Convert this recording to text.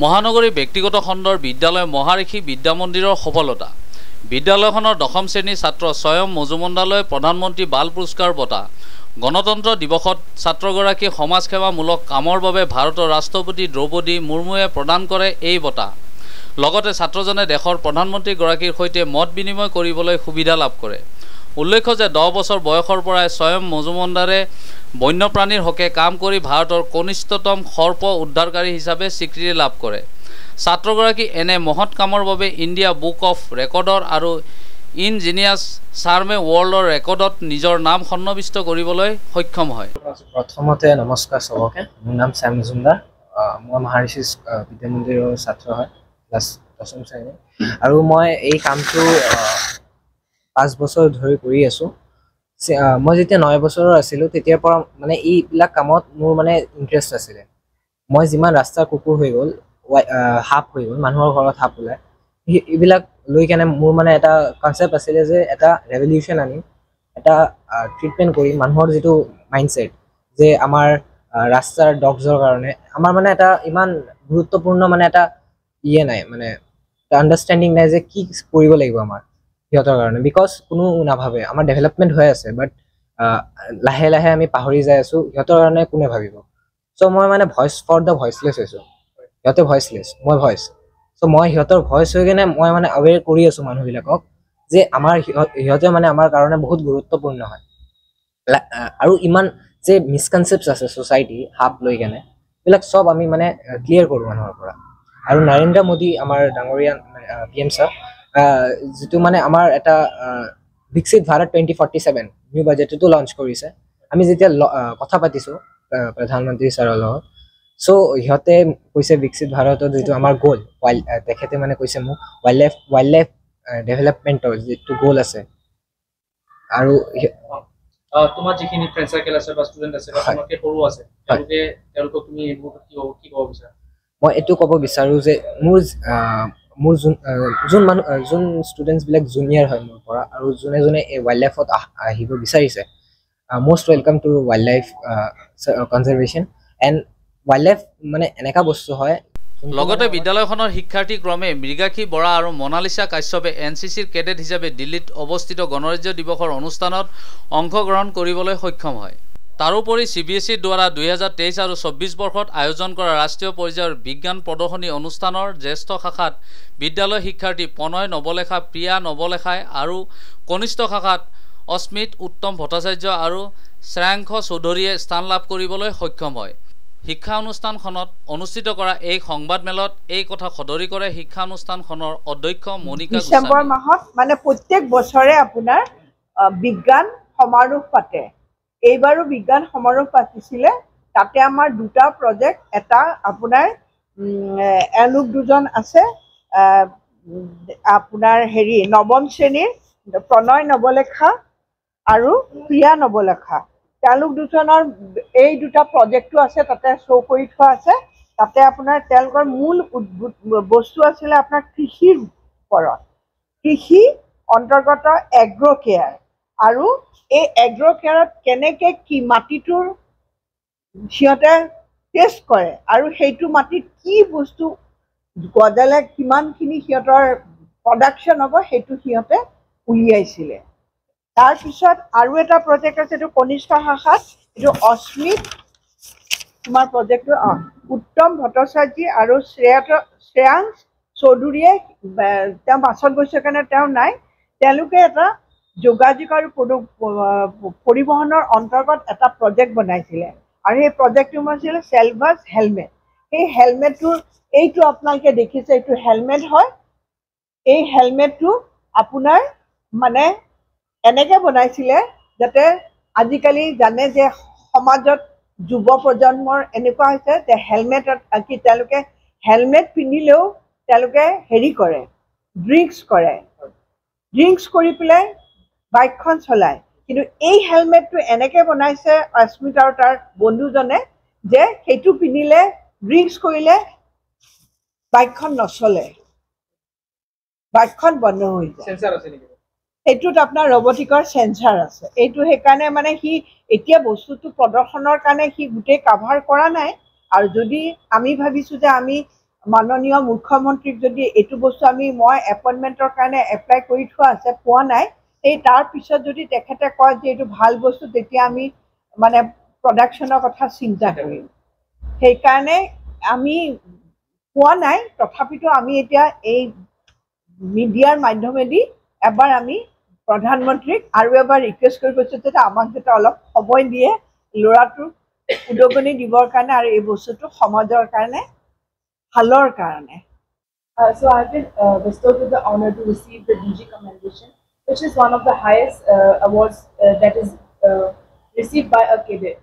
মহানগৰী ব্যক্তিগত খণ্ডৰ বিদ্যালয় মহাৰিষি বিদ্যা মন্দিৰৰ সফলতা। বিদ্যালয়খনৰ 10ম শ্ৰেণীৰ ছাত্ৰ স্বয়ং মজুমদাৰলৈ প্ৰধানমন্ত্ৰী বাল পুৰস্কাৰ বঁটা। গণতন্ত্ৰ দিৱসত ছাত্ৰগৰাকীয়ে সমাজসেৱামূলক কামৰ বাবে ভাৰতৰ ৰাষ্ট্ৰপতি দ্ৰৌপদী মুৰ্মুৱে প্ৰদান কৰে এই বঁটা। লগতে ছাত্ৰজনে দেশৰ প্ৰধানমন্ত্ৰীগৰাকীৰ সৈতে মত বিনিময় কৰিবলৈ সুবিধা লাভ কৰে। উল্লেখ্য যে 10 বছৰ বয়সৰ পৰাই স্বয়ং মজুমদাৰে বন্যপ্ৰাণীৰ হকে কাম কৰি ভাৰতৰ কনিষ্ঠতম সৰ্প উদ্ধাৰকাৰী হিচাপে স্বীকৃতি লাভ কৰে। ছাত্ৰগৰাকী এনে মহৎ কামৰ বাবে ইণ্ডিয়া বুক অফ ৰেকৰ্ডৰ আৰু ইনজিনিয়াৰ্ছ চাৰ্মে ৱৰ্ল্ডৰ ৰেকৰ্ডত নিজৰ নাম সন্নিৱিষ্ট কৰিবলৈ সক্ষম হয়। প্ৰথমতে নমস্কাৰ সবকে। মোৰ নাম শ্যাম মজুমদাৰ। মই মহাৰিষি বিদ্যা মন্দিৰৰ ছাত্ৰ হয়, ক্লাছ 10ম শ্ৰেণী। আৰু মই এই কামটো 5 বছৰ ধৰি কৰি আছোঁ। মই যেতিয়া 9 বছৰৰ আছিলোঁ তেতিয়াৰ পৰা মানে এইবিলাক কামত মোৰ মানে ইণ্টাৰেষ্ট আছিলে। মই যিমান ৰাস্তাৰ কুকুৰ হৈ গ'ল, সাপ হৈ গ'ল, মানুহৰ ঘৰত সাপ ওলায়, এইবিলাক লৈ কেনে মোৰ মানে এটা কনচেপ্ট আছিলে যে এটা ৰেভলিউশ্যন আনিম, এটা ট্ৰিটমেণ্ট কৰিম মানুহৰ যিটো মাইণ্ডছেট যে আমাৰ ৰাস্তাৰ ডগছৰ কাৰণে আমাৰ মানে এটা ইমান গুৰুত্বপূৰ্ণ মানে এটা নাই, মানে আণ্ডাৰষ্টেণ্ডিং নাই যে কি কৰিব লাগিব আমাৰ সিহঁতৰ কাৰণে। বিকজ কোনো নাভাবে, আমাৰ ডেভেলপমেণ্ট হৈ আছে বাট লাহে লাহে আমি পাহৰি যাই আছোঁ, সিহঁতৰ কাৰণে কোনে ভাবিব। চ' মই মানে ভইচ ফৰ দ্য ভইচলেছ হৈছোঁ। সিহঁতে ভইচলেছ, মই ভইচ। চ' মই সিহঁতৰ ভইচ হৈ কিনে মই মানে আৱেৰ কৰি আছোঁ মানুহবিলাকক যে আমাৰ সিহঁতে মানে আমাৰ কাৰণে বহুত গুৰুত্বপূৰ্ণ হয়। আৰু ইমান যে মিছকনচেপ্ট আছে ছ'চাইটি সাপ লৈ কেনে, এইবিলাক চব আমি মানে ক্লিয়াৰ কৰোঁ মানুহৰ পৰা। আৰু নৰেন্দ্ৰ মোদী আমাৰ ডাঙৰীয়া PM ছাৰ, যিটো মানে আমাৰ এটা বিকশিত ভাৰত 2047 নিউ বাজেটটো লঞ্চ কৰিছে। আমি যেতিয়া কথা পাতিছোঁ প্ৰধানমন্ত্ৰী ছাৰৰ লগত, চ' সিহঁতে কৈছে বিকশিত ভাৰতৰ যিটো আমাৰ গ'ল, তেখেতে মানে কৈছে মোক ৱাইল্ড লাইফ ডেভেলপমেণ্টৰ যিটো গ'ল আছে। আৰু তোমাৰ যিখিনি ফ্ৰেণ্ড চাৰ্কেল আছে বা ষ্টুডেণ্ট আছে বা তোমাতকৈ সৰু আছে, তেওঁলোকক তুমি এইবোৰ কি ক'ব বিচাৰা? মই এইটো ক'ব বিচাৰোঁ যে মোৰ যোন ষ্টুডেণ্টছবিলাক জুনিয়ৰ হয় মোৰ পৰা আৰু যোনে যোনে এই ৱাইল্ড লাইফত আহিব বিচাৰিছে, most welcome to wild life conservation. And wild life মানে এনেকুৱা বস্তু হয়। লগতে বিদ্যালয়খনৰ শিক্ষাৰ্থী ক্ৰমে মৃগাক্ষী বৰা আৰু মনালিছা কাশ্যপে NCCৰ কেডেট হিচাপে দিল্লীত অৱস্থিত গণৰাজ্য দিৱসৰ অনুষ্ঠানত অংশগ্ৰহণ কৰিবলৈ সক্ষম হয়। তাৰোপৰি CBSEৰ দ্বাৰা 2023 আৰু 24 বৰ্ষত আয়োজন কৰা ৰাষ্ট্ৰীয় পৰ্যায়ৰ বিজ্ঞান প্ৰদৰ্শনী অনুষ্ঠানৰ জ্যেষ্ঠ শাখাত বিদ্যালয় শিক্ষাৰ্থী প্ৰণয় নৱলেখা, প্ৰিয়া নৱলেখাই আৰু কনিষ্ঠ শাখাত অস্মিত উত্তম ভট্টাচাৰ্য আৰু শ্ৰেয়াংশ চৌধুৰীয়ে স্থান লাভ কৰিবলৈ সক্ষম হয়। শিক্ষা অনুষ্ঠানখনত অনুষ্ঠিত কৰা এই সংবাদমেলত এই কথা সদৰি কৰে শিক্ষানুষ্ঠানখনৰ অধ্যক্ষ মনিকা গোস্বামী। ডিচেম্বৰ মাহত মানে প্ৰত্যেক বছৰে আপোনাৰ বিজ্ঞান সমাৰোহ পাতে। এইবাৰো বিজ্ঞান সমাৰোহ পাতিছিলে। তাতে আমাৰ দুটা প্ৰজেক্ট, এটা আপোনাৰ এওঁলোক দুজন আছে, আপোনাৰ 9ম শ্ৰেণীৰ প্ৰণয় নৱলেখা আৰু প্ৰিয়া নৱলেখা, তেওঁলোক দুজনৰ এই দুটা প্ৰজেক্টটো আছে, তাতে শ্ব' কৰি থোৱা আছে। তাতে আপোনাৰ তেওঁলোকৰ মূল বস্তু আছিলে আপোনাৰ কৃষিৰ ওপৰত, কৃষি অন্তৰ্গত এগ্ৰ' কেয়াৰ। আৰু এই এগ্ৰ' কেয়াৰত কেনেকৈ কি মাটিটোৰ সিহঁতে টেষ্ট কৰে আৰু সেইটো মাটিত কি বস্তু গজালে কিমানখিনি সিহঁতৰ প্ৰডাকশ্যন হ'ব সেইটো সিহঁতে উলিয়াইছিলে। তাৰপিছত আৰু এটা প্ৰজেক্ট আছে, এইটো কনিষ্ঠ শাখাত, এইটো অস্মিত তোমাৰ প্ৰজেক্টটো উত্তম ভট্টাচাৰ্যী আৰু শ্ৰেয়াংশ চৌধুৰীয়ে, তেওঁ বাছত গৈছে কাৰণে তেওঁ নাই, তেওঁলোকে এটা যোগাযোগ আৰু পৰিবহণৰ অন্তৰ্গত এটা প্ৰজেক্ট বনাইছিলে। আৰু সেই প্ৰজেক্টটো আছিলে চেলভাছ হেলমেট। সেই হেলমেটটোৰ এইটো আপোনালোকে দেখিছে, এইটো হেলমেট হয়। এই হেলমেটটো আপোনাৰ মানে এনেকৈ বনাইছিলে যাতে আজিকালি জানে যে সমাজত যুৱ প্ৰজন্মৰ এনেকুৱা হৈছে যে হেলমেটত কি তেওঁলোকে হেলমেট পিন্ধিলেও তেওঁলোকে কৰে, ড্ৰিংকছ কৰি পেলাই বাইকখন চলায়। কিন্তু এই হেলমেটটো এনেকৈ বনাইছে অস্মিত আৰু তাৰ বন্ধুজনে যে সেইটো পিন্ধিলে ড্ৰিংকছ কৰিলে বাইকখন নচলে, বাইকখন বন্ধ হৈ যায়। সেইটোত আপোনাৰ ৰবটিকৰ সেন্সাৰ আছে। এইটো সেইকাৰণে মানে সি এতিয়া বস্তুটো প্ৰদৰ্শনৰ কাৰণে সি গোটেই কাভাৰ কৰা নাই। আৰু যদি আমি ভাবিছোঁ যে আমি মাননীয় মুখ্যমন্ত্ৰীক যদি এইটো বস্তু মই এপইণ্টমেণ্টৰ কাৰণে এপ্লাই কৰি থোৱা আছে, পোৱা নাই, এই তাৰ পিছত যদি তেখেতে কয় যে এইটো ভাল বস্তু, তেতিয়া আমি মানে প্ৰডাকশ্যনৰ কথা চিন্তা কৰিম। সেইকাৰণে আমি পোৱা নাই, তথাপিতো আমি এতিয়া এই মিডিয়াৰ মাধ্যমেদি এবাৰ আমি প্ৰধানমন্ত্ৰীক আৰু এবাৰ ৰিকুৱেষ্ট কৰিব যাতে আমাক যাতে অলপ সময় দিয়ে ল'ৰাটোৰ উদগনি দিবৰ কাৰণে আৰু এই বস্তুটো সমাজৰ কাৰণে ভালৰ কাৰণে। So I've been bestowed with the honor to receive the DG Commendation, which is one of the highest awards that is received by a cadet.